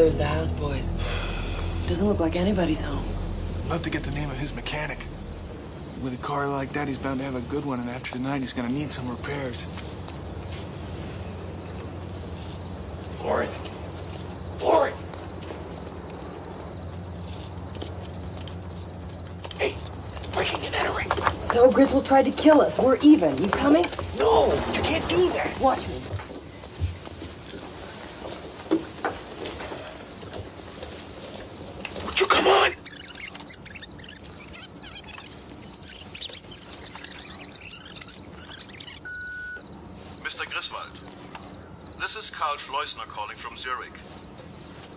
as the houseboys. Doesn't look like anybody's home. Love to get the name of his mechanic. With a car like that, he's bound to have a good one, and after tonight, he's gonna need some repairs. Lauren! Lauren! Hey, breaking and entering. So Griswold tried to kill us. We're even. You coming? No, you can't do that. Watch me. Would you come on? Mr. Griswold, this is Karl Schleusner calling from Zurich.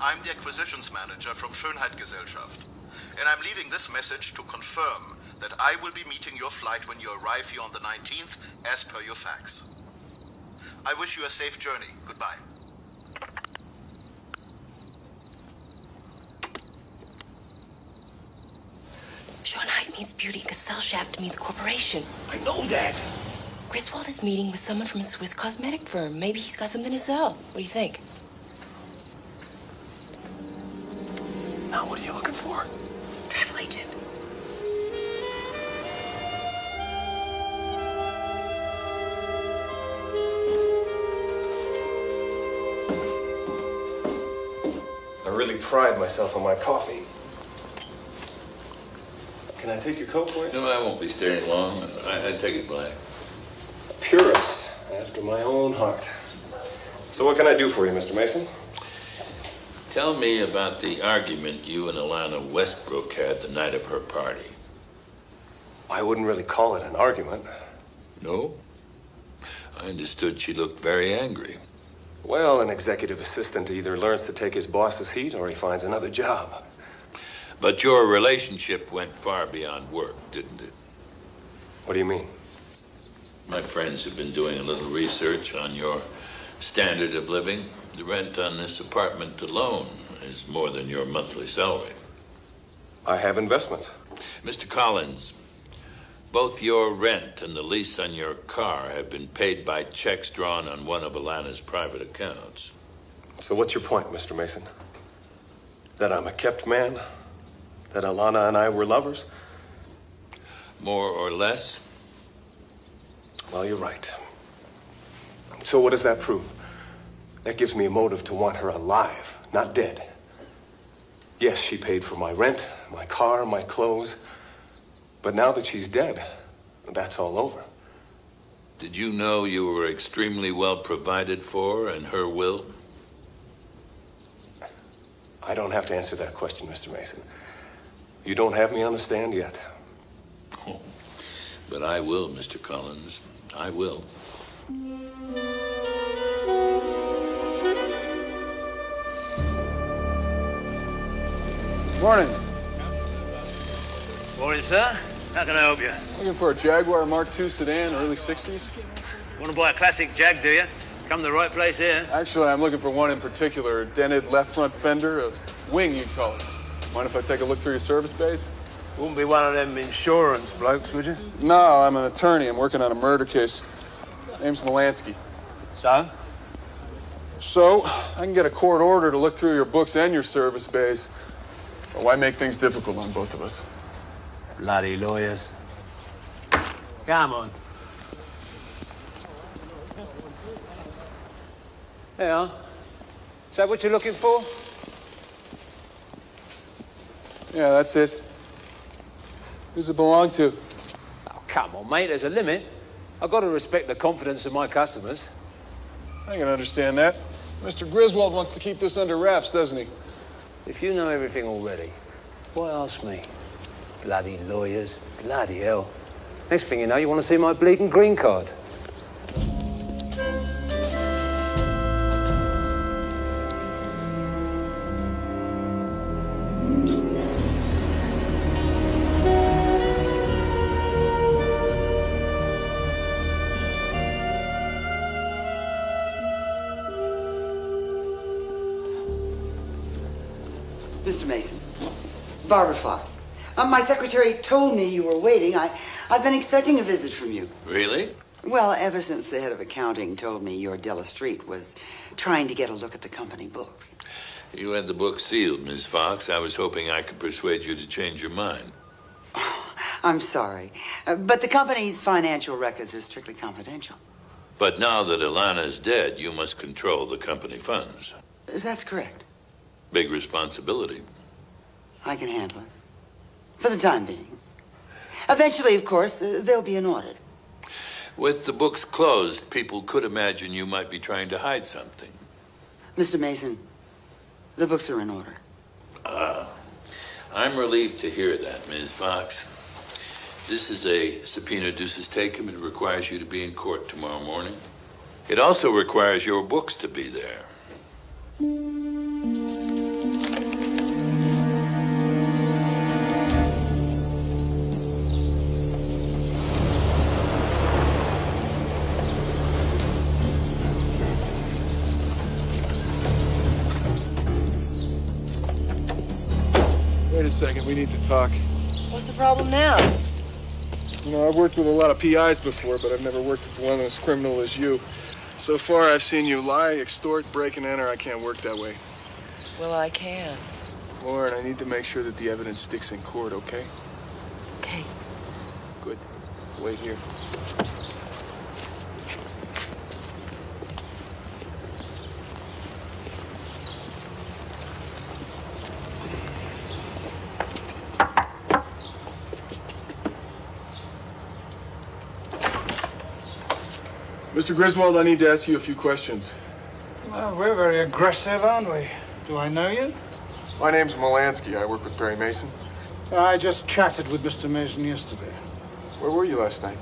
I'm the acquisitions manager from Schönheitgesellschaft, and I'm leaving this message to confirm that I will be meeting your flight when you arrive here on the 19th, as per your fax. I wish you a safe journey. Goodbye. Schönheit means beauty, Gesellschaft means corporation. I know that. Griswold is meeting with someone from a Swiss cosmetic firm. Maybe he's got something to sell. What do you think? Now what are you looking for? Travel agent. I really pride myself on my coffee. Can I take your coat for you? No, I won't be staying long. I take it black. Purist, after my own heart. So what can I do for you, Mr. Mason? Tell me about the argument you and Alana Westbrook had the night of her party. I wouldn't really call it an argument. No? I understood she looked very angry. Well, an executive assistant either learns to take his boss's heat or he finds another job. But your relationship went far beyond work, didn't it? What do you mean? My friends have been doing a little research on your standard of living. The rent on this apartment alone is more than your monthly salary. I have investments. Mr. Collins, both your rent and the lease on your car have been paid by checks drawn on one of Alana's private accounts. So what's your point, Mr. Mason? That I'm a kept man? That Alana and I were lovers? More or less? Well, you're right. So what does that prove? That gives me a motive to want her alive, not dead. Yes, she paid for my rent, my car, my clothes. But now that she's dead, that's all over. Did you know you were extremely well provided for in her will? I don't have to answer that question, Mr. Mason. You don't have me on the stand yet. Oh, but I will, Mr. Collins. I will. Morning. Morning, sir. How can I help you? Looking for a Jaguar Mark II sedan, early 60s? Want to buy a classic Jag, do you? Come to the right place here. Actually, I'm looking for one in particular, a dented left front fender, a wing, you'd call it. Mind if I take a look through your service base? Wouldn't be one of them insurance blokes, would you? No, I'm an attorney. I'm working on a murder case. Name's Molansky. So, I can get a court order to look through your books and your service base. But why make things difficult on both of us? Bloody lawyers. Come on. There you are. Is that what you're looking for? Yeah, that's it. Who's it belong to? Oh, come on, mate. There's a limit. I've got to respect the confidence of my customers. I can understand that. Mr. Griswold wants to keep this under wraps, doesn't he? If you know everything already, why ask me? Bloody lawyers. Bloody hell. Next thing you know, you want to see my bleeding green card. Mr. Mason, Barbara Fox. My secretary told me you were waiting. I've been expecting a visit from you. Really? Well, ever since the head of accounting told me your Della Street was trying to get a look at the company books. You had the book sealed, Miss Fox. I was hoping I could persuade you to change your mind. I'm sorry, but the company's financial records are strictly confidential. But now that Ilana is dead, you must control the company funds. That's correct. Big responsibility. I can handle it. For the time being. Eventually, of course, there'll be an audit. With the books closed, people could imagine you might be trying to hide something. Mr. Mason, the books are in order. I'm relieved to hear that, Ms. Fox. This is a subpoena ducis tecum. It requires you to be in court tomorrow morning. It also requires your books to be there. Wait a second, we need to talk. What's the problem now? You know, I've worked with a lot of PIs before, but I've never worked with one as criminal as you. So far, I've seen you lie, extort, break and enter. I can't work that way. Well, I can. Lauren, I need to make sure that the evidence sticks in court, okay? Okay. Good. Wait here. Mr. Griswold, I need to ask you a few questions. Well, we're very aggressive, aren't we? Do I know you? My name's Molansky. I work with Perry Mason. I just chatted with Mr. Mason yesterday. Where were you last night?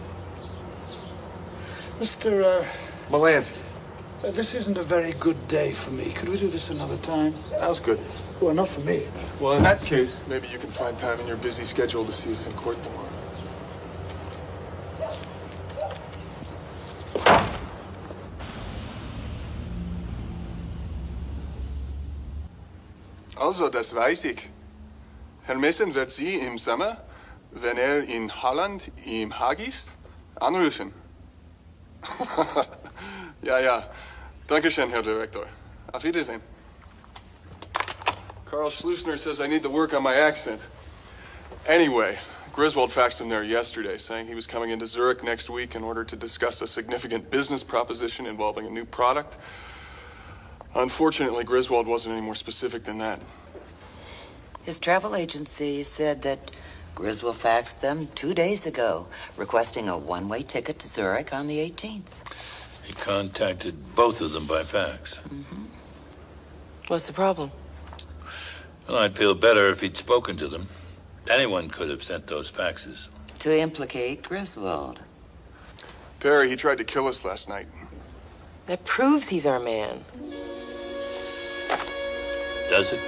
Mr. Molansky. This isn't a very good day for me. Could we do this another time? How's good? Well, not for me. Well, in that case, maybe you can find time in your busy schedule to see us in court tomorrow. Also, das weiß ich. Herr Mason wird Sie im Sommer, wenn in Holland im Haag ist, anrufen. Ja. Dankeschön, Herr Direktor. Auf Wiedersehen. Carl Schlusner says I need to work on my accent. Anyway, Griswold faxed him there yesterday, saying he was coming into Zurich next week in order to discuss a significant business proposition involving a new product. Unfortunately, Griswold wasn't any more specific than that. His travel agency said that Griswold faxed them 2 days ago, requesting a one-way ticket to Zurich on the 18th. He contacted both of them by fax. Mm-hmm. What's the problem? Well, I'd feel better if he'd spoken to them. Anyone could have sent those faxes. To implicate Griswold. Perry, he tried to kill us last night. That proves he's our man. Does it?